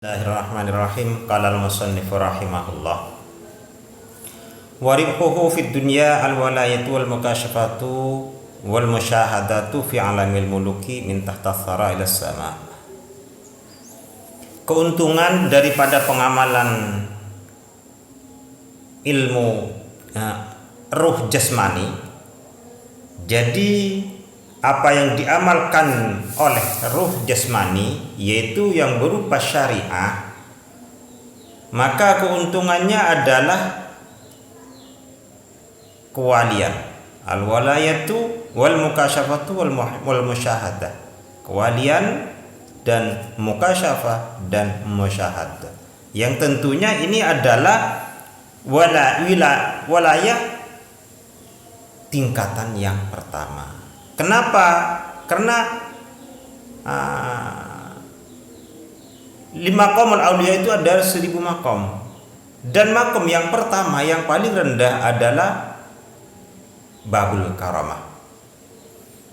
Bismillahirrahmanirrahim. Qala al-musannif rahimahullah. Wa ribhuhu fid dunya al-walayatu wal mukashafatu wal musyahadatu fi alamil muluki min tahta thara ila sama. Keuntungan daripada pengamalan ilmu ruh jasmani. Jadi apa yang diamalkan oleh ruh jasmani yaitu yang berupa syariah, maka keuntungannya adalah kewalian, al-walayatu wal mukasyafatu wal musyahadah, kewalian dan mukasyafah dan musyahadah, yang tentunya ini adalah walayah tingkatan yang pertama. Kenapa? Karena 5 maqamul auliya itu ada 1000 maqam. Dan maqam yang pertama yang paling rendah adalah babul karamah.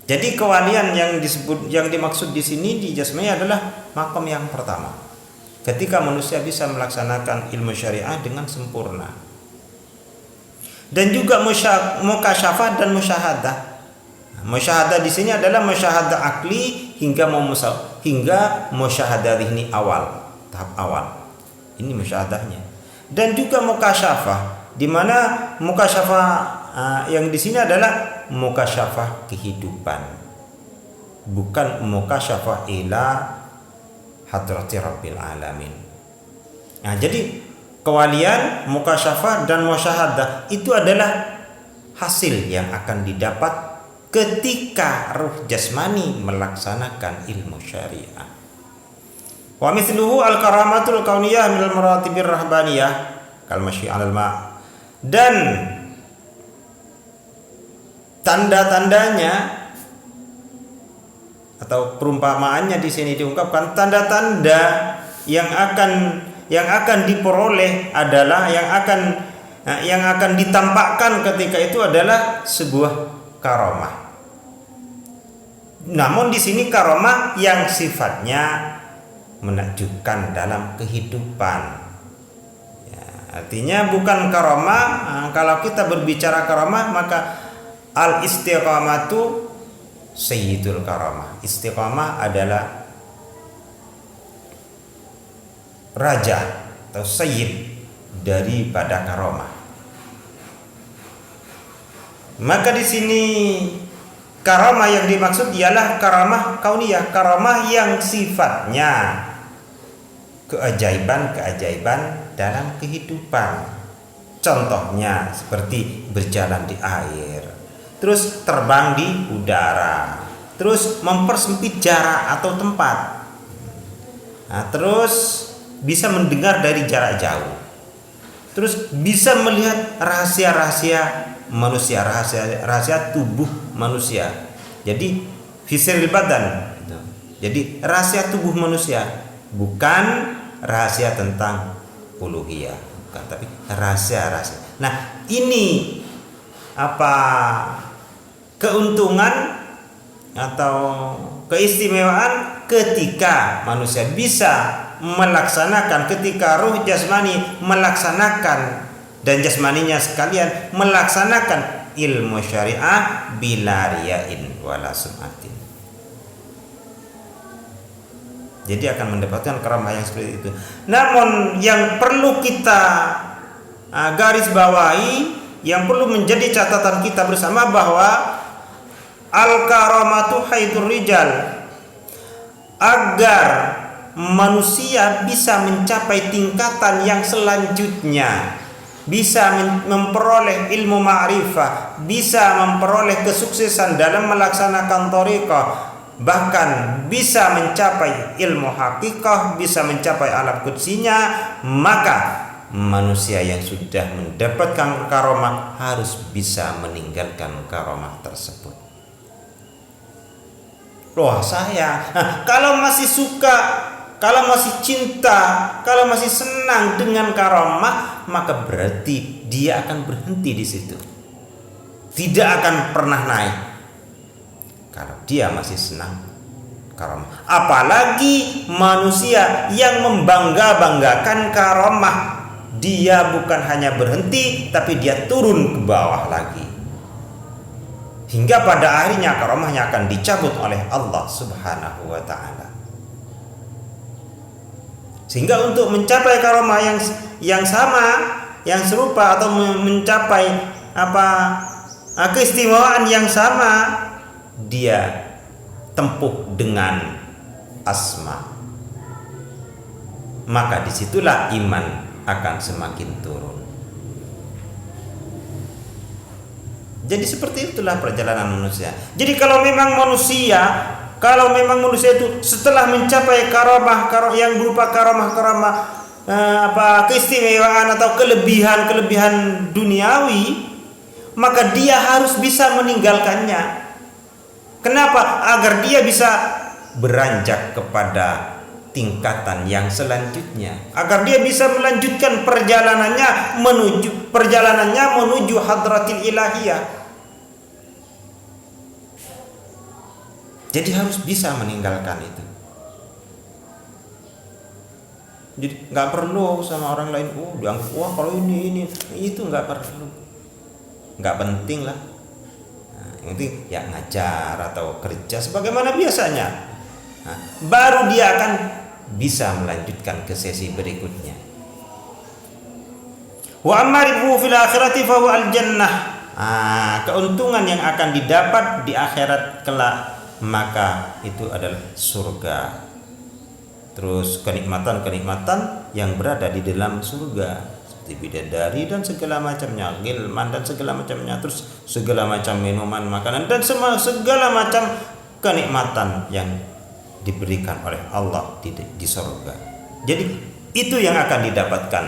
Jadi kewalian yang dimaksud di sini di jasmani adalah maqam yang pertama. Ketika manusia bisa melaksanakan ilmu syariah dengan sempurna. Dan juga mukasyafah dan musyahadah. Musyahadah di sini adalah musyahadah akli hingga musyahadah ini tahap awal. Ini musyahadahnya. Dan juga mukasyafah, di mana mukasyafah yang di sini adalah mukasyafah kehidupan. Bukan mukasyafah ila hadrati rabbil alamin. Nah, jadi kewalian, mukasyafah dan musyahadah itu adalah hasil yang akan didapat ketika ruh jasmani melaksanakan ilmu syariah. Wa mithluhu al-karamatul kauniyah minal maratibir rahbaniyah kal masyi 'alal ma'. Dan tanda-tandanya atau perumpamaannya di sini diungkapkan, tanda-tanda yang akan diperoleh adalah yang akan ditampakkan ketika itu adalah sebuah karomah. Namun di sini karomah yang sifatnya menakjubkan dalam kehidupan. Ya, artinya bukan karomah. Kalau kita berbicara karomah, maka al istiqamatu sayyidul karomah. Istiqamah adalah raja atau sayyid daripada karomah. Maka di sini karamah yang dimaksud ialah karamah kauniyah, karamah yang sifatnya keajaiban dalam kehidupan. Contohnya seperti berjalan di air, terus terbang di udara, terus mempersempit jarak atau tempat, terus bisa mendengar dari jarak jauh, terus bisa melihat rahasia-rahasia manusia, rahasia tubuh manusia. Jadi fisiril badan. Jadi rahasia tubuh manusia, bukan rahasia tentang uluhiyah, bukan, tapi rahasia-rahasia. Nah, ini keuntungan atau keistimewaan ketika manusia bisa melaksanakan, ketika ruh jasmani melaksanakan dan jasmaninya sekalian melaksanakan ilmu syariah bila riyain wala sum'atin. Jadi akan mendapatkan karamah yang seperti itu. Namun yang perlu kita garis bawahi, yang perlu menjadi catatan kita bersama, bahwa al-karamatu haidur rijal, agar manusia bisa mencapai tingkatan yang selanjutnya, bisa memperoleh ilmu ma'rifah, bisa memperoleh kesuksesan dalam melaksanakan thariqah, bahkan bisa mencapai ilmu hakikah, bisa mencapai alam qudsinya, maka manusia yang sudah mendapatkan karomah harus bisa meninggalkan karomah tersebut. Loh, kalau masih suka, kalau masih cinta, kalau masih senang dengan karomah, maka berarti dia akan berhenti di situ. Tidak akan pernah naik. Kalau dia masih senang karamah. Apalagi manusia yang membangga-banggakan karamah, dia bukan hanya berhenti tapi dia turun ke bawah lagi, hingga pada akhirnya karamahnya akan dicabut oleh Allah Subhanahu wa taala. Sehingga untuk mencapai karamah yang sama, yang serupa, atau mencapai keistimewaan yang sama, dia tempuh dengan asma. Maka disitulah iman akan semakin turun. Jadi seperti itulah perjalanan manusia. Jadi kalau memang manusia itu setelah mencapai karamah yang berupa karamah keistimewaan atau kelebihan duniawi, maka dia harus bisa meninggalkannya. Kenapa? Agar dia bisa beranjak kepada tingkatan yang selanjutnya, agar dia bisa melanjutkan perjalanannya menuju hadratil ilahiyah. Jadi harus bisa meninggalkan itu. Jadi nggak perlu sama orang lain, dianggap kalau ini itu nggak perlu, nggak penting lah. Yang penting ya ngajar atau kerja sebagaimana biasanya. Baru dia akan bisa melanjutkan ke sesi berikutnya. Wa amarifu fil akhirati fa huwa al jannah. Keuntungan yang akan didapat di akhirat kelak, maka itu adalah surga. Terus kenikmatan yang berada di dalam surga, seperti bidadari dan segala macamnya, gilman dan segala macamnya, terus segala macam minuman, makanan, dan segala macam kenikmatan yang diberikan oleh Allah di surga. Jadi itu yang akan didapatkan,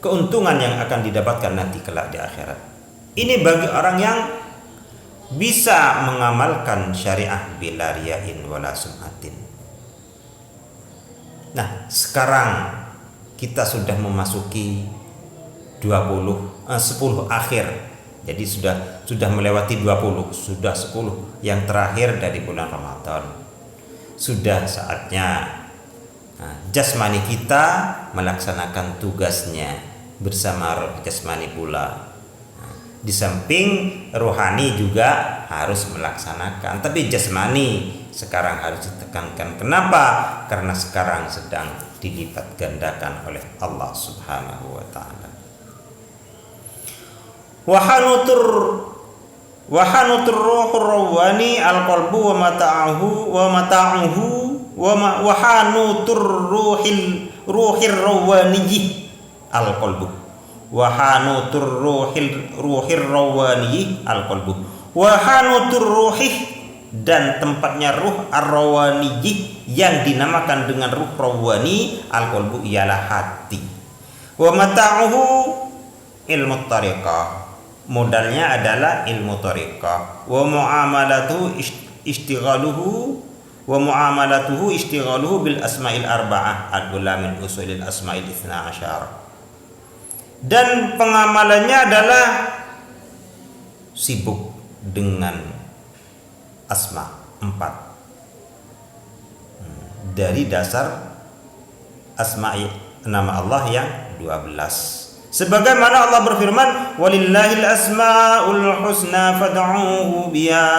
keuntungan yang akan didapatkan nanti kelak di akhirat. Ini bagi orang yang bisa mengamalkan syariah bila riyain wala sum'atin. Nah, sekarang kita sudah memasuki 10 akhir. Jadi sudah melewati 20, sudah 10 yang terakhir dari bulan Ramadan. Sudah saatnya jasmani kita melaksanakan tugasnya bersama roh jasmani pula. Di samping rohani juga harus melaksanakan, tapi jasmani sekarang harus ditekankan. Kenapa? Karena sekarang sedang dilipat gandakan oleh Allah Subhanahu wa taala. Wahanutur ruhur rawani al-qalbu wa mata'uhu wahanutur ruhir rawani al-qalbu. Wahanutur ruhir rawani al-qalbu. Wahanutur ruhih, dan tempatnya ruh ar-rawani yang dinamakan dengan ruh rawani al-qalbu ialah hati. Wa mata'uhu ilmu tariqah, modalnya adalah ilmu tariqah. Wa muamalatuhu istighaluhu bil asma'il arba'ah al-ula min usulil asma'il 12. Dan pengamalannya adalah sibuk dengan asma 4 dari dasar asma nama Allah yang 12. Sebagaimana Allah berfirman, walillahil asmaul husna fad'uhu biha.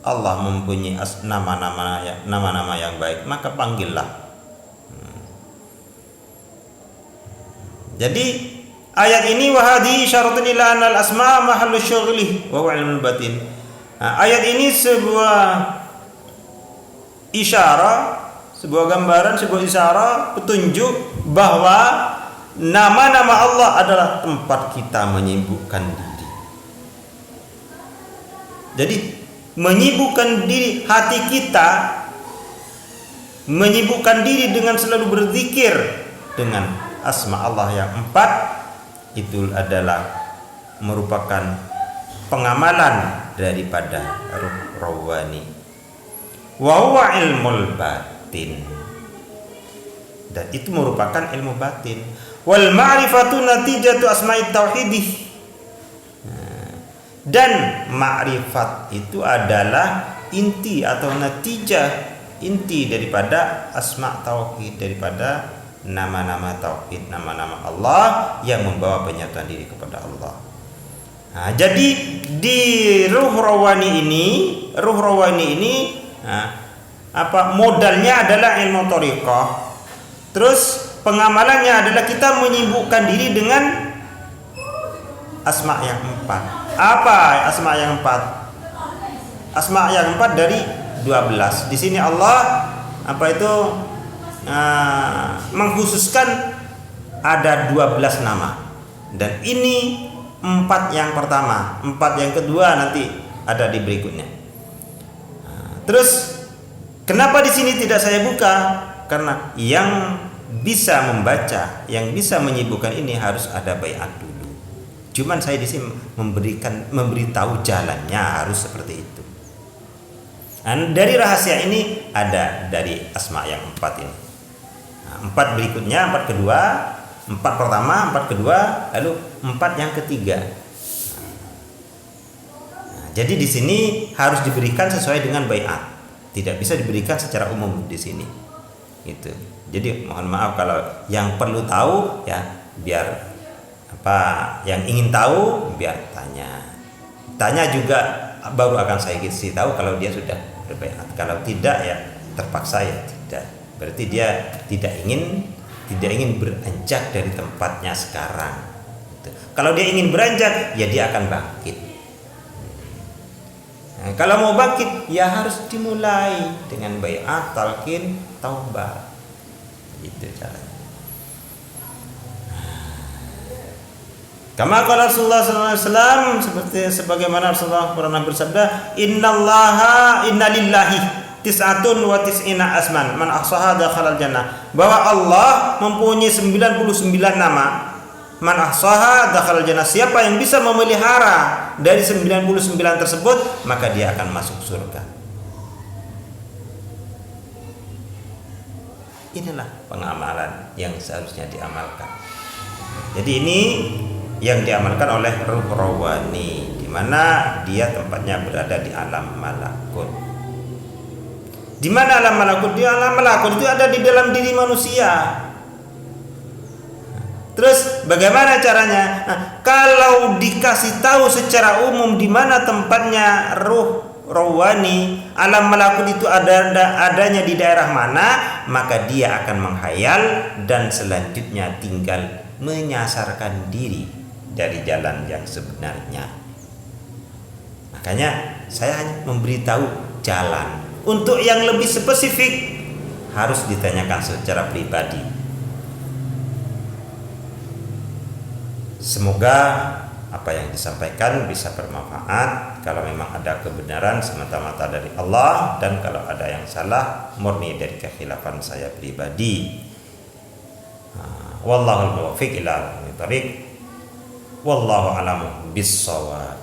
Allah mempunyai nama-nama yang baik, maka panggillah. Jadi ayat ini wahadi syaratun ila anal asma mahallu syughlih wa huwa ilmul batin. Ayat ini sebuah isyarat, sebuah gambaran, sebuah isyarat, petunjuk bahwa nama-nama Allah adalah tempat kita menyibukkan diri. Jadi menyibukkan diri, hati kita menyibukkan diri dengan selalu berzikir dengan asma Allah yang 4, itu adalah merupakan pengamalan daripada ruh rawani. Wa huwa ilmul batin, dan itu merupakan ilmu batin. Wal ma'rifatu natijatu asma'it tauhidih, dan ma'rifat itu adalah inti atau natijah inti daripada asma tauhid, daripada nama-nama tauhid, nama-nama Allah yang membawa penyatuan diri kepada Allah. Nah, jadi di ruh rawani ini modalnya adalah ilmu thariqah. Terus pengamalannya adalah kita menyibukkan diri dengan asma yang 4. Apa asma yang 4? Asma yang 4 dari 12. Di sini Allah mengkhususkan ada 12 nama. Dan ini 4 yang pertama, 4 yang kedua nanti ada di berikutnya. Terus kenapa di sini tidak saya buka? Karena yang bisa membaca, yang bisa menyibukkan ini harus ada baiat dulu. Cuman saya di sini memberitahu jalannya harus seperti itu. Dan dari rahasia ini ada dari asma yang 4 ini. 4 berikutnya, 4 kedua, 4 pertama, 4 kedua, lalu 4 yang ketiga. Jadi di sini harus diberikan sesuai dengan baiat. Tidak bisa diberikan secara umum di sini. Gitu. Jadi mohon maaf kalau yang perlu tahu ya biar yang ingin tahu biar tanya juga baru akan saya kasih tahu kalau dia sudah berbaiat. Kalau tidak ya terpaksa ya tidak. Berarti dia tidak ingin beranjak dari tempatnya sekarang. Gitu. Kalau dia ingin beranjak ya dia akan bangkit. Nah, kalau mau bangkit ya harus dimulai dengan baiat, talqin, taubah. Itu caranya. Kama qala Rasulullah sallallahu alaihi wasallam, seperti sebagaimana Rasulullah pernah bersabda, inna lillahi tis'atun wa tis'ina asman man ahsaha dakhalal jannah. Bahwa Allah mempunyai 99 nama. Man ahsaha dakhalal jannah. Siapa yang bisa memelihara dari 99 tersebut, maka dia akan masuk surga. Inilah pengamalan yang seharusnya diamalkan. Jadi ini yang diamalkan oleh ruh rawani, di mana dia tempatnya berada di alam malakut. Di mana alam malakut? Di alam malakut itu ada di dalam diri manusia. Terus bagaimana caranya? Nah, kalau dikasih tahu secara umum di mana tempatnya ruh rawani, alam malakut itu adanya di daerah mana, maka dia akan menghayal dan selanjutnya tinggal menyasarkan diri dari jalan yang sebenarnya. Makanya saya hanya memberitahu jalan. Untuk yang lebih spesifik harus ditanyakan secara pribadi. Semoga apa yang disampaikan bisa bermanfaat. Kalau memang ada kebenaran semata-mata dari Allah, dan kalau ada yang salah murni dari kekhilafan saya pribadi. Wallahul muwaffiq ila aqwamit thoriq. Wallahu a'lamu bis-shawab.